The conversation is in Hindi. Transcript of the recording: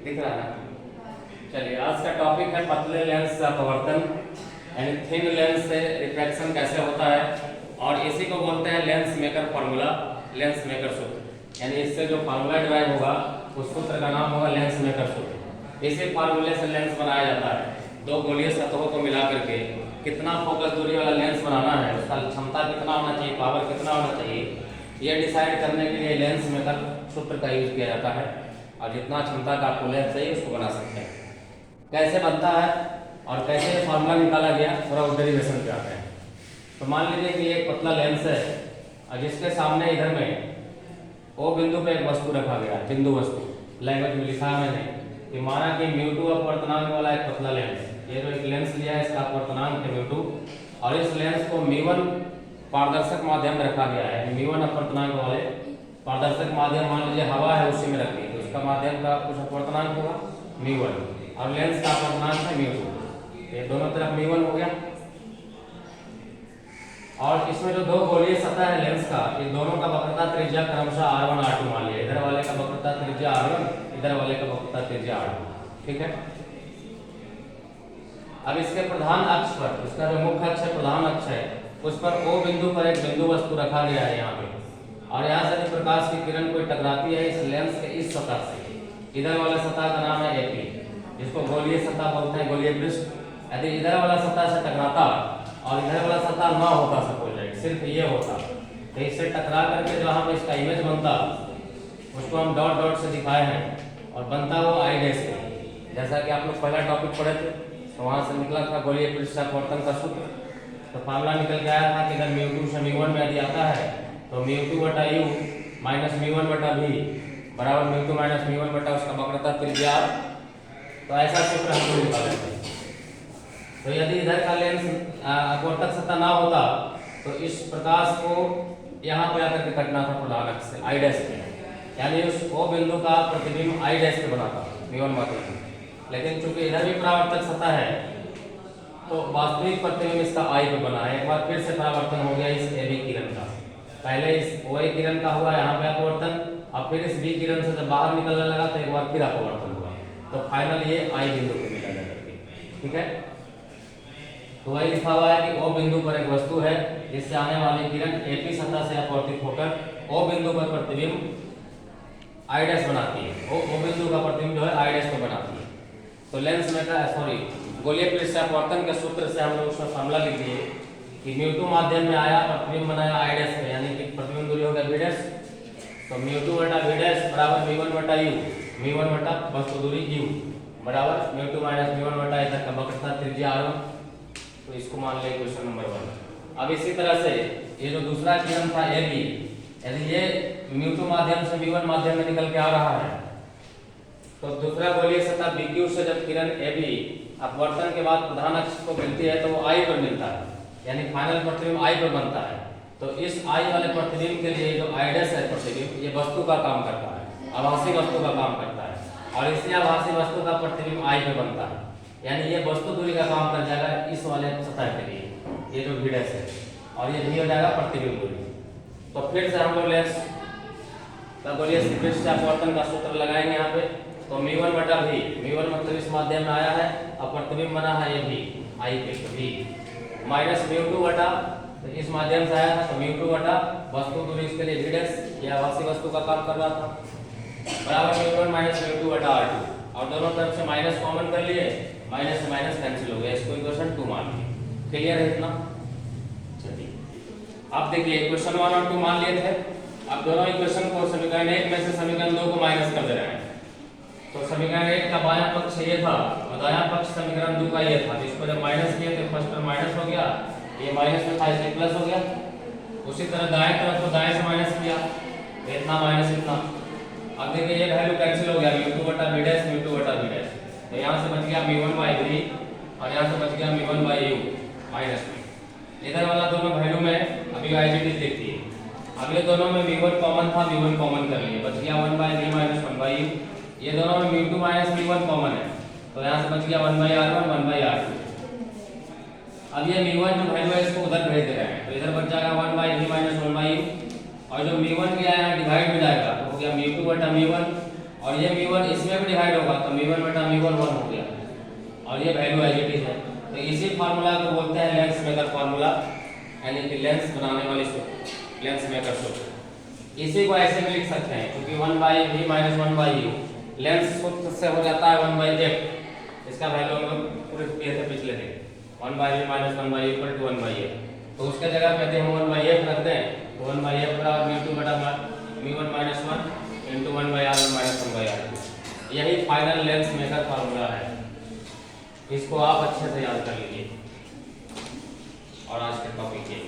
दिख रहा है ना। चलिए आज का टॉपिक है पतले लेंस का अपवर्तन यानी थिन लेंस से रिफ्रैक्शन कैसे होता है, और इसी को बोलते हैं lens maker formula, lens maker सूत्र। यानी इससे जो फार्मूला डिराइव होगा उस सूत्र का नाम होगा लेंस मेकर सूत्र। इसी फार्मूले से लेंस बनाया जाता है। दो गोलीय सतहों को मिला करके कितना फोकस दूरी वाला लेंस बनाना है, उसका क्षमता कितना होना चाहिए, पावर कितना होना चाहिए, यह डिसाइड करने के लिए लेंस मेकर सूत्र का यूज किया जाता है। और जितना क्षमता का आपको लेंस चाहिए उसको बना सकते हैं। कैसे बनता है और कैसे फार्मूला निकाला गया, थोड़ा उस डेरिवेशन पे आते हैं। तो मान लीजिए कि एक पतला लेंस है और जिसके सामने इधर में O बिंदु पे एक वस्तु रखा गया है, बिंदु वस्तु। लैंग्वेज में लिखा है मैंने कि माना कि म्यू2 अपवर्तनांक वाला एक पतला लेंस, ये जो एक लेंस लिया है इसका अपवर्तनांक है म्यू2, और इस लेंस को म्यू1 पारदर्शक माध्यम में रखा गया है। म्यू1 अपवर्तनांक वाले पारदर्शक माध्यम मान लीजिए हवा है उसी में रख दी, तो इसका माध्यम का कुछ अपवर्तनांक होगा म्यू1 और लेंस का अपवर्तनांक है म्यू2। ये दोनों तरफ म्यू1 हो गया। और इसमें जो दो गोलीय सतह है लेंस का, ये दोनों का वक्रता त्रिज्या क्रमशः r1 r2 मान लिया। इधर वाले का वक्रता त्रिज्या r1, इधर वाले का वक्रता त्रिज्या r2। ठीक है। अब इसके प्रधान अक्ष पर, इसका जो मुख्य अक्ष है, प्रधान अक्ष है, उस पर O बिंदु पर एक बिंदु वस्तु रखा गया है यहाँ पे। और यहाँ से यदि प्रकाश की किरण कोई टकराती है इस लेंस के इस सतह से, इधर वाला सतह का नाम है AP, जिसको गोलीय सतह बोलते हैं, गोलीय पृष्ठ। यदि इधर वाला सतह से टकराता और इधर वाला सतह ना होता, सपोज सिर्फ ये होता, तो इससे टकरा करके जहाँ पे इसका इमेज बनता उसको हम डॉट डॉट से दिखाए हैं, और बनता वो आई डैश से। जैसा कि आप लोग पहला टॉपिक पढ़े थे, तो वहाँ से निकला था गोलीय पृष्ठ अपवर्तन का सूत्र। तो फार्मूला निकल के आया था कि अगर म्यू2 से म्यू1 में यदि आता है तो म्यू2 बटा यू माइनस म्यू1 बटा भी बराबर म्यू2 माइनस म्यू1 बटा उसका वक्रता त्रिज्या r। तो ऐसा सूत्र हम लोग निकाले थे। तो यदि इधर का लेंस अपवर्तक सतह ना होता तो इस प्रकाश को यहाँ पे आकर के कटना था प्रधान अक्ष से आई डैश पे, यानी उस O बिंदु का प्रतिबिंब आई डैश पे बनाता म्यू1 माध्यम में। लेकिन चूंकि इधर भी परावर्तक सतह है तो वास्तविक प्रतिबिंब इसका आई पे बना है। एक बार फिर से परावर्तन हो गया इस AB किरण का। पहले इस OA किरण का हुआ यहाँ पे अपवर्तन, अब फिर इस B किरण से जब बाहर निकलने लगा तो एक बार फिर अपवर्तन हुआ, तो फाइनल ये आई बिंदु पे मिला जाकर। ठीक है। तो वही लिखा हुआ है कि O बिंदु पर एक वस्तु है जिससे आने वाली किरण AP सतह से अपवर्तित होकर O बिंदु पर प्रतिबिंब आई डैश बनाती है। O बिंदु का प्रतिबिंब जो है आई डैश पर बनाती है। तो लेंस मेकर गोलीय पृष्ठ अपवर्तन के सूत्र से हम लोग उसमें फार्मूला लिख दिए कि म्यू2 माध्यम में आया, प्रतिबिंब बनाया आई डैश में, यानी कि प्रतिबिंब दूरी हो गया v डैश। तो म्यू2 बटा v डैश बराबर म्यू1 बटा u, म्यू1 बटा वस्तु दूरी u बराबर म्यू2 माइनस म्यू1 बटा इधर का वक्रता त्रिज्या r1। तो इसको मान लें क्वेश्चन नंबर 1। अब इसी तरह से ये जो दूसरा किरण था AB, यदि ये म्यू2 माध्यम से म्यू1 माध्यम में निकल के आ रहा है तो दूसरा गोलीय सतह BQ से जब किरण AB अपवर्तन के बाद प्रधान अक्ष को मिलती है तो वो I पर मिलता है, यानी फाइनल प्रतिबिंब I पर बनता है। तो इस I वाले प्रतिबिंब के लिए जो I डैश है प्रतिबिंब, ये वस्तु का काम करता है, आभासी वस्तु का काम करता है, और इसी आभासी वस्तु का प्रतिबिंब I पे बनता है, यानी ये वस्तु दूरी का काम कर जाएगा इस वाले सतह के लिए, ये जो v डैश है, और ये v हो जाएगा प्रतिबिंब दूरी। तो फिर से हम लोग लेंस का गोलीय पृष्ठ अपवर्तन का सूत्र लगाएंगे यहाँ पे। तो म्यू1 बटा v, म्यू1 मतलब इस माध्यम में आया है और प्रतिबिंब बना है ये v आई पे v माइनस म्यू2 बटा इस माध्यम से आया था तो म्यू2 बटा वस्तु दूरी इसके लिए v डैश, ये आभासी वस्तु का काम कर रहा था, बराबर म्यू1 माइनस म्यू2 बटा r2। और दोनों तरफ से माइनस कॉमन कर लिए, माइनस से माइनस कैंसिल हो गया, इसको इक्वेशन 2 मान लिए। क्लियर है इतना? चलिए अब देखिए क्वेश्चन 1 और 2 मान लिए थे। अब दोनों इक्वेशन को समीकरण 1 में से समीकरण 2 को माइनस कर दे रहे हैं। तो समीकरण 1 का बायां पक्ष ये था और दायां पक्ष समीकरण 2 का ये था, जिसको जब माइनस किया तो फर्स्ट पर माइनस हो गया, ये माइनस में था इसलिए प्लस हो गया। उसी तरह दाएं तरफ को दाएं से माइनस किया, इतना माइनस इतना। अब देखिए ये वैल्यू कैंसिल हो गया, म्यू2 बटा v डैश, म्यू2 बटा v डैश। तो यहाँ से बच गया म्यू1 बाई v और यहाँ से बच गया म्यू1 बाई u माइनस में। इधर वाला दोनों वैल्यू में अभी आईजीटी देखती है। अब ये दोनों में म्यू1 कॉमन था, म्यू1 कॉमन कर लिए, बच गया 1 by v minus 1 by u। ये दोनों में म्यू2 माइनस म्यू1 कॉमन है, तो यहाँ से बच गया 1 बाई r1 1 बाई r2। अब ये म्यू1 जो वैल्यू है इसको उधर भेज दे रहे हैं, तो इधर बच जाएगा 1 by v minus 1 by u, और जो म्यू1 भी आया है डिवाइड में जाएगा तो हो गया म्यू2 बटा म्यू1 और ये μ1 इसमें भी डिवाइड होगा तो μ1 बटा μ1 1 हो गया और ये वैल्यू एज इट इज है। तो इसी फार्मूला को बोलते हैं लेंस मेकर फार्मूला, यानी कि लेंस बनाने वाली सूत्र, लेंस मेकर सूत्र। इसी को ऐसे भी लिख सकते हैं क्योंकि 1/v माइनस 1/u लेंस सूत्र से हो जाता है 1/f। इसका वैल्यू हम लोग पूरे किए थे पिछले दिन, 1/v minus 1/u equal to 1/f। तो उसके जगह पे यदि हम 1/f रख दें तो 1/f बराबर μ2 बटा μ1 minus 1 into 1/r1 minus 1/r2। यही फाइनल लेंस मेकर फार्मूला है, इसको आप अच्छे से याद कर लीजिए। और आज के टॉपिक ये